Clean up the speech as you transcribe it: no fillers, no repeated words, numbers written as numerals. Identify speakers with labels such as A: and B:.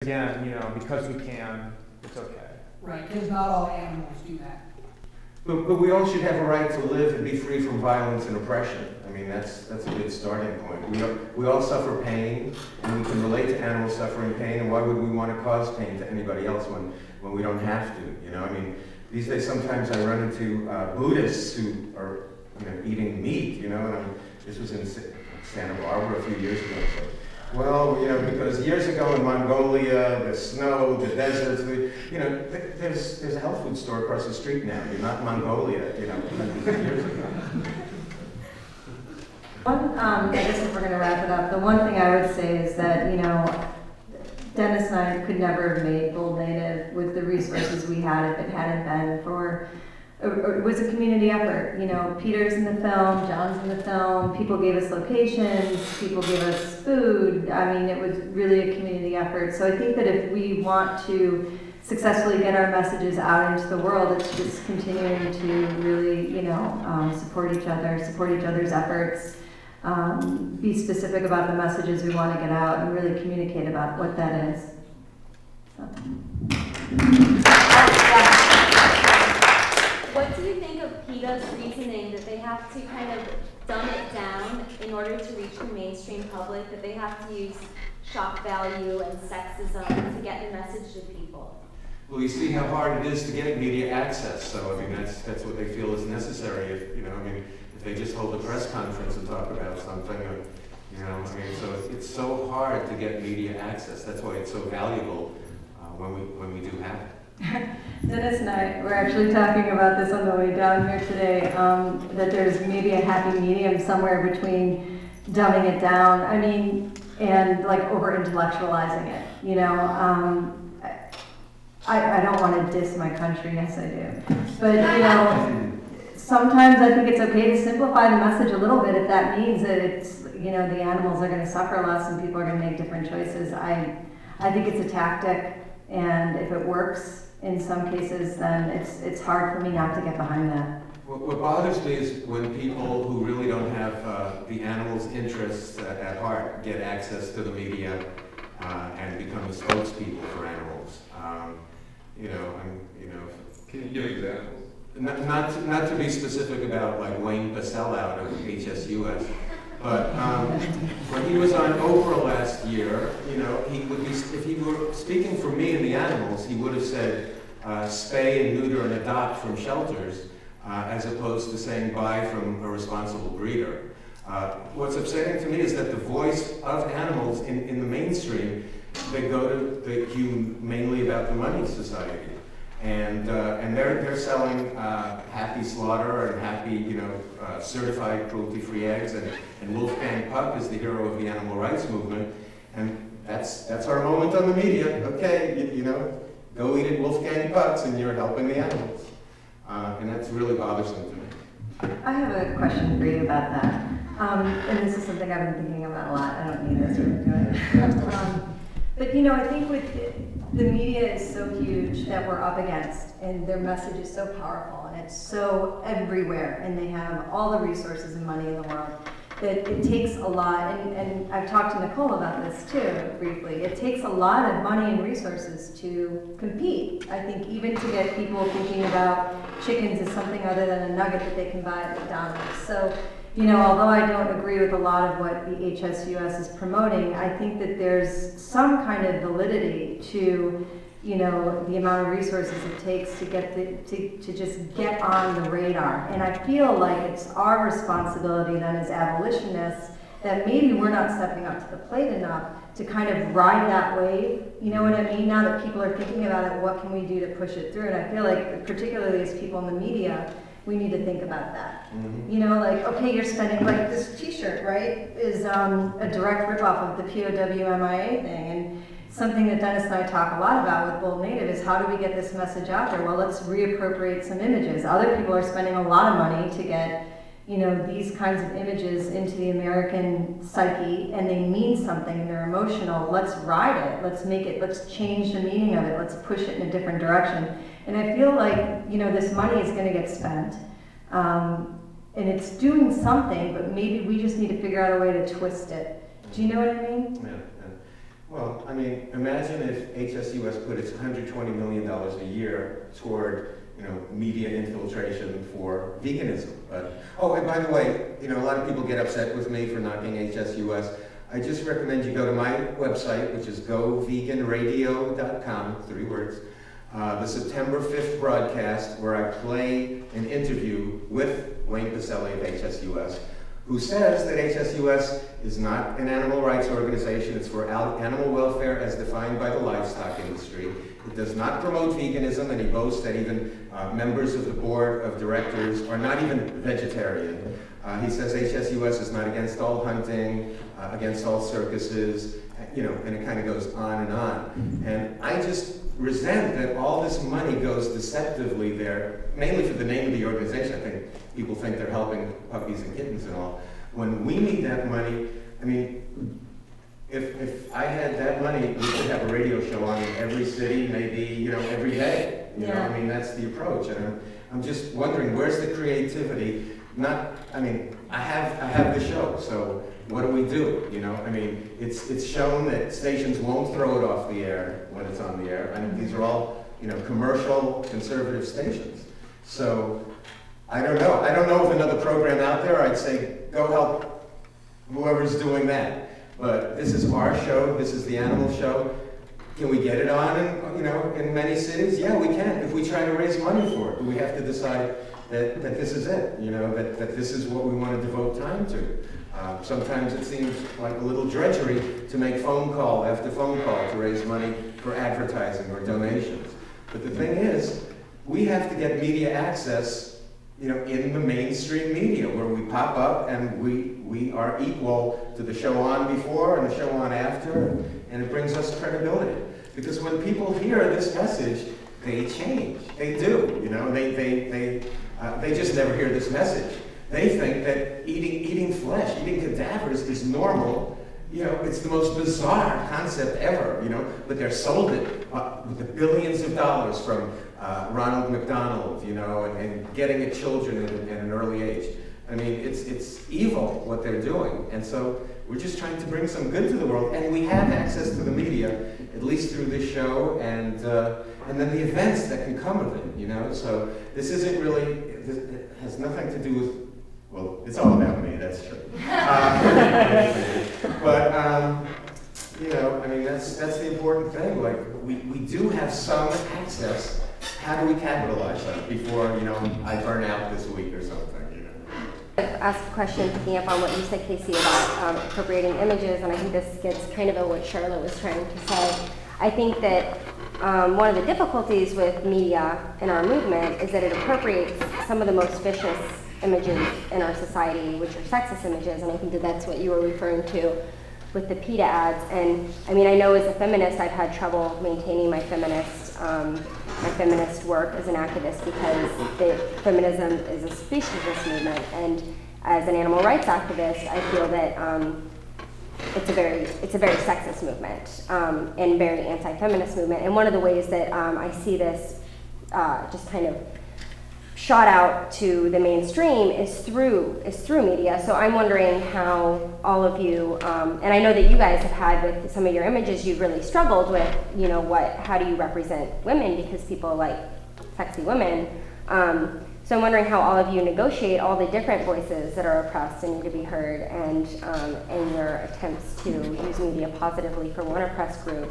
A: again, you know, because we can, it's okay.
B: Right, because not all animals do that.
C: But we all should have a right to live and be free from violence and oppression. I mean, that's a good starting point. We all suffer pain, and we can relate to animals suffering pain, and why would we want to cause pain to anybody else when we don't have to, you know? I mean, these days sometimes I run into Buddhists who are, you know, eating meat, you know, and this was in Santa Barbara a few years ago. So, well, you know, because years ago in Mongolia, the snow, the deserts, you know, there's a health food store across the street now. You're not in Mongolia, you know, years ago.
D: I guess if we're going to wrap it up, the one thing I would say is that, you know, Dennis and I could never have made Bold Native with the resources we had if it hadn't been for, it was a community effort. You know, Peter's in the film, John's in the film, people gave us locations, people gave us food. I mean, it was really a community effort. So I think that if we want to successfully get our messages out into the world, it's just continuing to really, you know, support each other's efforts, be specific about the messages we want to get out, and really communicate about what that is. So.
E: What do you think of PETA's reasoning that they have to kind of dumb it down in order to reach the mainstream public, that they have to use shock value and sexism to get the message to people?
C: Well, you see how hard it is to get media access. So, I mean, that's what they feel is necessary. If, you know, I mean, if they just hold a press conference and talk about something, you know, I mean, so it's so hard to get media access. That's why it's so valuable when we do have it.
D: Dennis and I were actually talking about this on the way down here today, that there's maybe a happy medium somewhere between dumbing it down, I mean, and like over-intellectualizing it, you know. I don't want to diss my country, yes I do, but you know, sometimes I think it's okay to simplify the message a little bit if that means that it's, you know, the animals are going to suffer less and people are going to make different choices. I think it's a tactic, and if it works in some cases, then it's hard for me not to get behind that.
C: What bothers me is when people who really don't have the animals' interests at heart get access to the media and become the spokespeople for animals. You know,
F: Can you give examples?
C: Not to be specific about like Wayne Pacell out of HSUS, but when he was on Oprah last year, you know, he would be, if he were speaking for me and the animals, he would have said spay and neuter and adopt from shelters, as opposed to saying buy from a responsible breeder. What's upsetting to me is that the voice of animals in the mainstream, they go to the mainly about the money society, and they're selling Happy Slaughter and Happy, you know, certified cruelty-free eggs, and Wolfgang Puck is the hero of the animal rights movement, and that's our moment on the media. Okay, you know, go eat at Wolfgang Puck's and you're helping the animals, and that's really bothersome to me.
D: I have a question for you about that, and this is something I've been thinking about a lot. I don't need this to do it. But you know, I think with the media is so huge that we're up against, and their message is so powerful, and it's so everywhere, and they have all the resources and money in the world, that it takes a lot, and I've talked to Nicole about this too, briefly, it takes a lot of money and resources to compete. I think even to get people thinking about chickens as something other than a nugget that they can buy at McDonald's. So, you know, although I don't agree with a lot of what the HSUS is promoting, I think that there's some kind of validity to, you know, the amount of resources it takes to get to just get on the radar. And I feel like it's our responsibility then as abolitionists that maybe we're not stepping up to the plate enough to kind of ride that wave. You know what I mean? Now that people are thinking about it, what can we do to push it through? And I feel like, particularly as people in the media, we need to think about that. Mm-hmm. You know, like, okay, you're spending, like this t-shirt, right, is a direct ripoff of the POWMIA thing. And something that Dennis and I talk a lot about with Bold Native is how do we get this message out there? Well, let's reappropriate some images. Other people are spending a lot of money to get, you know, these kinds of images into the American psyche, and they mean something and they're emotional. Let's ride it. Let's make it, let's change the meaning of it. Let's push it in a different direction. And I feel like, you know, this money is going to get spent. And it's doing something, but maybe we just need to figure out a way to twist it. Do you know what I mean?
C: Yeah. Well, I mean, imagine if HSUS put its $120 million a year toward, media infiltration for veganism. But, oh, and by the way, a lot of people get upset with me for knocking HSUS. I just recommend you go to my website, which is goveganradio.com, 3 words. The September 5th broadcast, where I play an interview with Wayne Pacelli of HSUS, who says that HSUS is not an animal rights organization. It's for animal welfare as defined by the livestock industry. It does not promote veganism, and he boasts that even members of the board of directors are not even vegetarian. He says HSUS is not against all hunting, against all circuses, and it kind of goes on and on. And I just resent that all this money goes deceptively there, mainly for the name of the organization. I think people think they're helping puppies and kittens and all. When we need that money, I mean, if I had that money, we could have a radio show on in every city, maybe, every day. I mean, that's the approach. And I'm just wondering, where's the creativity? I have the show, so what do we do? I mean, it's shown that stations won't throw it off the air when it's on the air. I mean, these are all, commercial conservative stations. So I don't know. I don't know of another program out there. I'd say go help whoever's doing that. But this is our show. This is the animal show. Can we get it on in many cities? Yeah, we can. If we try to raise money for it, we have to decide that this is it. That this is what we want to devote time to. Sometimes it seems like a little drudgery to make phone call after phone call to raise money for advertising or donations. But the thing is, we have to get media access, in the mainstream media, where we pop up and we are equal to the show on before and the show on after, and it brings us credibility. Because when people hear this message, they change. They do. They just never hear this message. They think that eating flesh, eating cadavers is normal. It's the most bizarre concept ever, but they're sold it with the billions of dollars from Ronald McDonald, and getting at children at an early age. I mean, it's evil what they're doing. And so we're just trying to bring some good to the world, and we have access to the media, at least through this show, and then the events that can come of it, So this isn't really, it has nothing to do with, well, it's all about me, that's true. But, I mean, that's the important thing. Like, we do have some access. How do we capitalize on it before, I burn out this week or something,
F: Ask a question picking up on what you said, Casey, about appropriating images, and I think this gets kind of at what Charlotte was trying to say. I think that one of the difficulties with media in our movement is that it appropriates some of the most vicious images in our society, which are sexist images, and I think that that's what you were referring to with the PETA ads. And I mean, I know as a feminist, I've had trouble maintaining my feminist work as an activist, because feminism is a speciesist movement, and as an animal rights activist, I feel that it's a very sexist movement and very anti-feminist movement. And one of the ways that I see this just kind of shot out to the mainstream is through media. So I'm wondering how all of you, and I know that you guys have had with some of your images, you've really struggled with, how do you represent women, because people like sexy women. So I'm wondering how all of you negotiate all the different voices that are oppressed and need to be heard, and in your attempts to use media positively for one oppressed group,